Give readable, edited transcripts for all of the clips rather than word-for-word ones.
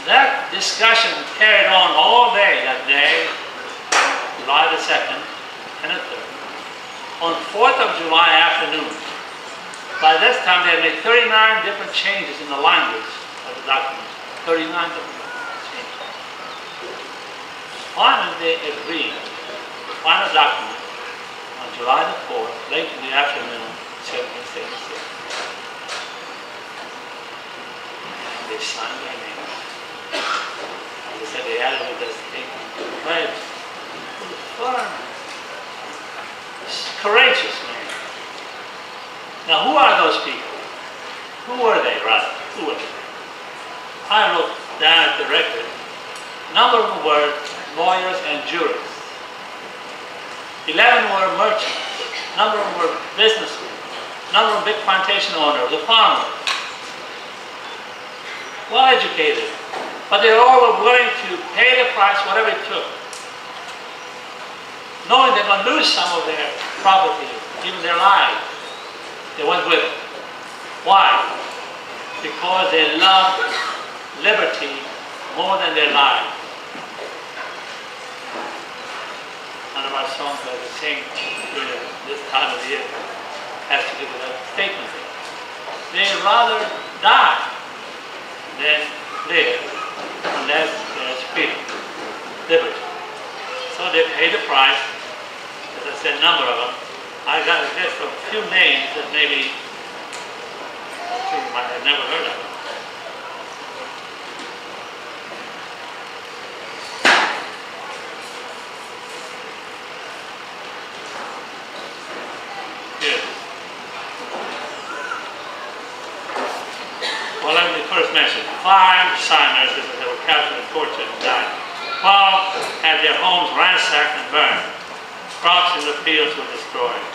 That discussion carried on all day that day, July the 2nd and the 3rd. On 4th of July afternoon, by this time they had made 39 different changes in the language of the document. 39 different changes. Finally they agreed, the final document, on July the 4th, late in the afternoon, 1776. They signed their name. They said they added with this pledge. Firm, courageous man. Now, who are those people? Who were they, rather? Who were they? I wrote down at the record. A number of them were lawyers and jurists. 11 were merchants. A number of them were businessmen. A number of them big plantation owners, the farmers. Well educated, but they all were willing to pay the price, whatever it took, knowing they're going to lose some of their property, even their lives. They went with it. Why? Because they loved liberty more than their lives. One of our songs that we sing during this time of the year has to do with that statement. They rather die than live unless there's freedom, liberty. So they pay the price. As I said, a number of them. I got a list of a few names that maybe you might have never heard of. Here. Well, let me first mention 5 signers that were captured and tortured and died. 12 had their homes ransacked and burned. Crops in the fields were destroyed.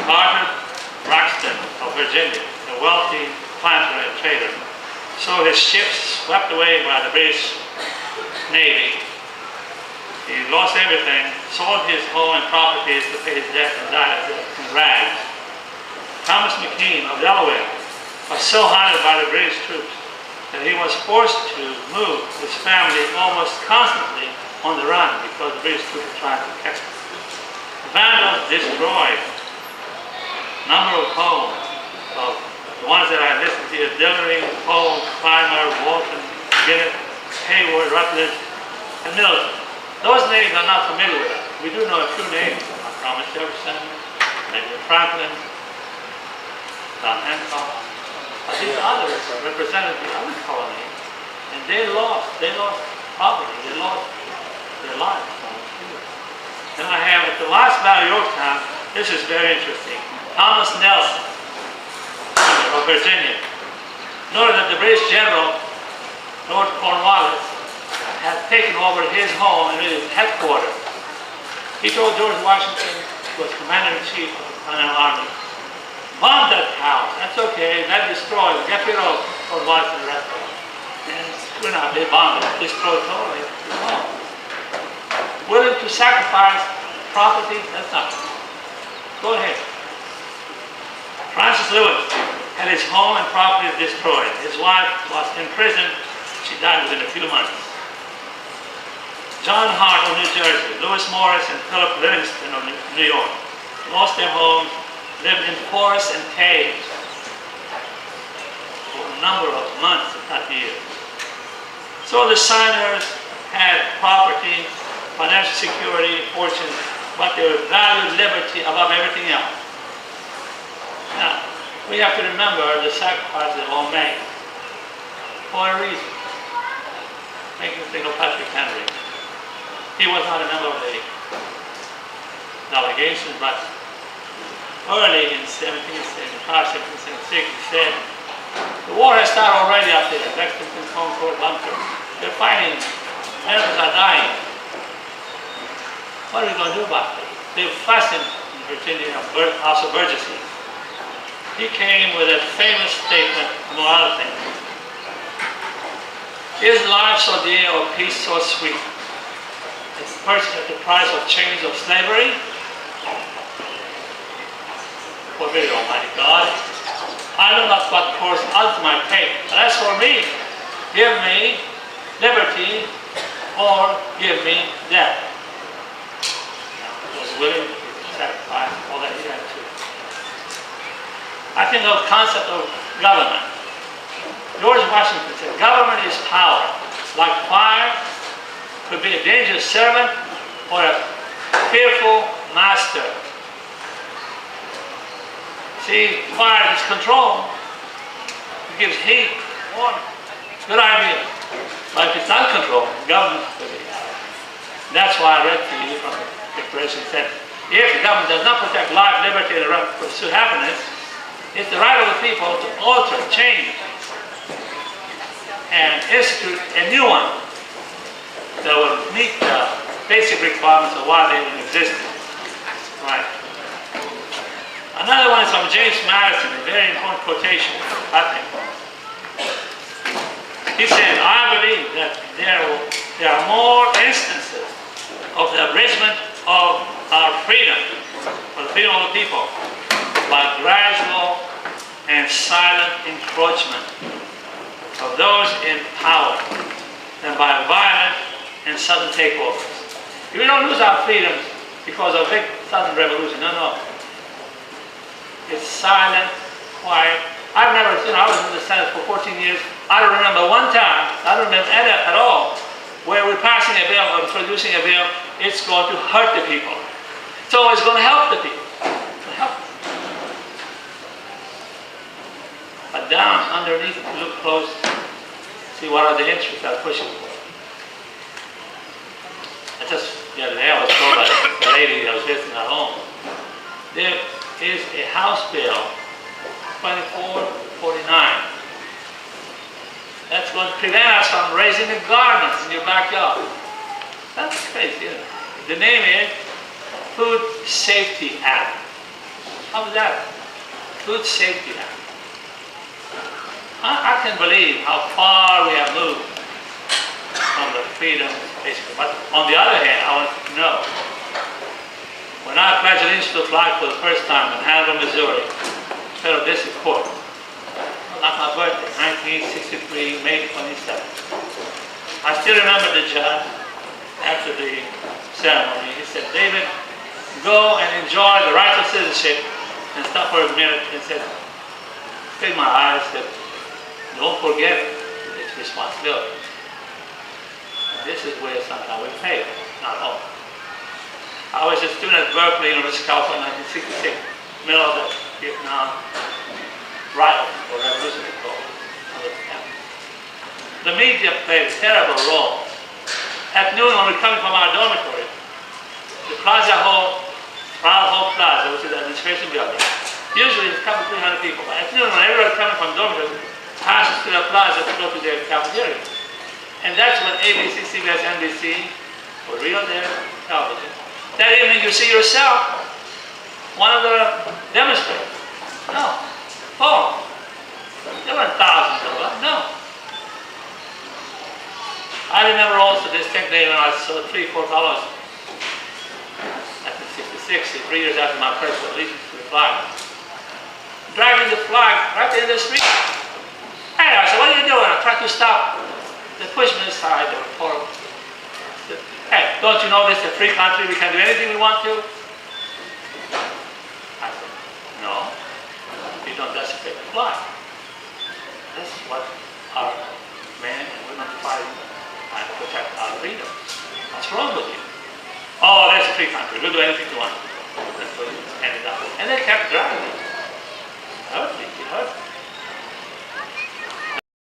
Carter Braxton of Virginia, a wealthy planter and trader, saw his ships swept away by the British Navy. He lost everything, sold his home and properties to pay his debt, and died in rags. Thomas McKean of Delaware was so haunted by the British troops that he was forced to move his family almost constantly on the run because the British troops were trying to catch them. The Vandals destroyed a number of homes of the ones that I listed here: Dillery, Poe, Clymer, Walton, Ginnett, Hayward, Rutledge, and Middleton. Those names I'm not familiar with. We do know a few names: Thomas Jefferson, Benjamin Franklin, John Hancock. But these others represented the other colonies, and they lost property, they lost their lives. And I have at the last Battle of Yorktown, this is very interesting. Thomas Nelson of Virginia noted that the British general, Lord Cornwallis, had taken over his home and his headquarters. He told George Washington, who was commander-in-chief of the Continental Army, bomb that house. That's okay. That destroyed. Get rid of Cornwallis and the rest of them. And sure enough, they bombed it. Destroyed totally. Willing to sacrifice property? That's not. Go ahead. Francis Lewis had his home and property destroyed. His wife was in prison. She died within a few months. John Hart of New Jersey, Lewis Morris and Philip Livingston of New York lost their homes, lived in forests and caves for a number of months, if not years. So the signers had property, financial security, fortune, but they valued liberty above everything else. Now, we have to remember the sacrifice they all made for a reason. Make me think of Patrick Henry. He was not a member of the delegation, but early in 1775, 1776, he said, the war has started already up there, Lexington, Concord, Bunker. They're fighting. Americans are dying. What are we going to do about it? They fussed in Virginia, House of Burgesses. He came with a famous statement, among other things. Is life so dear or peace so sweet? It's purchased at the price of chains of slavery? Forbid it, Almighty God. I know not what course others might take, but as for me, give me liberty or give me death. He was willing to sacrifice all that he had to. I think of the concept of government. George Washington said, government is power. Like fire, could be a dangerous servant or a fearful master. See, fire is control. It gives heat, warmth. Good idea. But if it's not controlled, government will be. That's why I read to you from the Declaration said, if the government does not protect life, liberty, and the right to pursue happiness, it's the right of the people to alter, change, and institute a new one that will meet the basic requirements of why they even existed. Right. Another one is from James Madison, a very important quotation, I think. He said, I believe that there are more instances of the abridgment of our freedom, for the freedom of the people, by gradual and silent encroachment of those in power than by violent and sudden takeovers. We don't lose our freedoms because of a big sudden revolution. No. It's silent, quiet. I've never, I was in the Senate for 14 years. I don't remember one time, I don't remember at all, where we're passing a bill or producing a bill, it's going to hurt the people. So it's going to help the people. Help them. But down underneath, if you look close, see what are the interests they're pushing for. The other day I was told by the lady that was visiting at home, there is a House Bill 2449 that's going to prevent us from raising the gardens in your backyard. That's crazy, isn't it? The name is Food Safety Act. How was that? Food Safety Act. I can believe how far we have moved from the freedom, basically. But on the other hand, I want to know, when I pledged allegiance to the flag for the first time in Hannibal, Missouri, Federal District Court, not my birthday, 1963, May 27th. I still remember the judge, after the ceremony, he said, David, go and enjoy the rights of citizenship, and stopped for a minute and said, picked my eyes, said, don't forget its responsibility. And this is where sometimes we fail, not all. I was a student at Berkeley, University of California, 1966, middle of the Vietnam riot or revolution, they call it. The media played a terrible role. At noon, when we're coming from our dormitory, the Plaza Hall Plaza, which is the administration building, usually it's a couple, 300 people. But at noon, when everybody's coming from dormitory, passes to the plaza to go to their cafeteria. And that's when ABC, CBS, NBC were real their television. That evening, you see yourself, one of the demonstrators. No. Oh. There weren't thousands of us. No. I remember also distinctly when I saw 3 or 4 fellows, 1966, 3 years after my first allegiance to the flag, dragging the flag right in the street. Hey, I said, what are you doing? I'm trying to stop. They pushed me aside. They were horrible. Hey, don't you know this is a free country? We can do anything we want to? I said, no. You don't desecrate the flag. This is what our men and women are fighting and protect our freedom. What's wrong with you? Oh, that's a free country. We'll do anything you want. That's what you handed out. And they kept dragging it.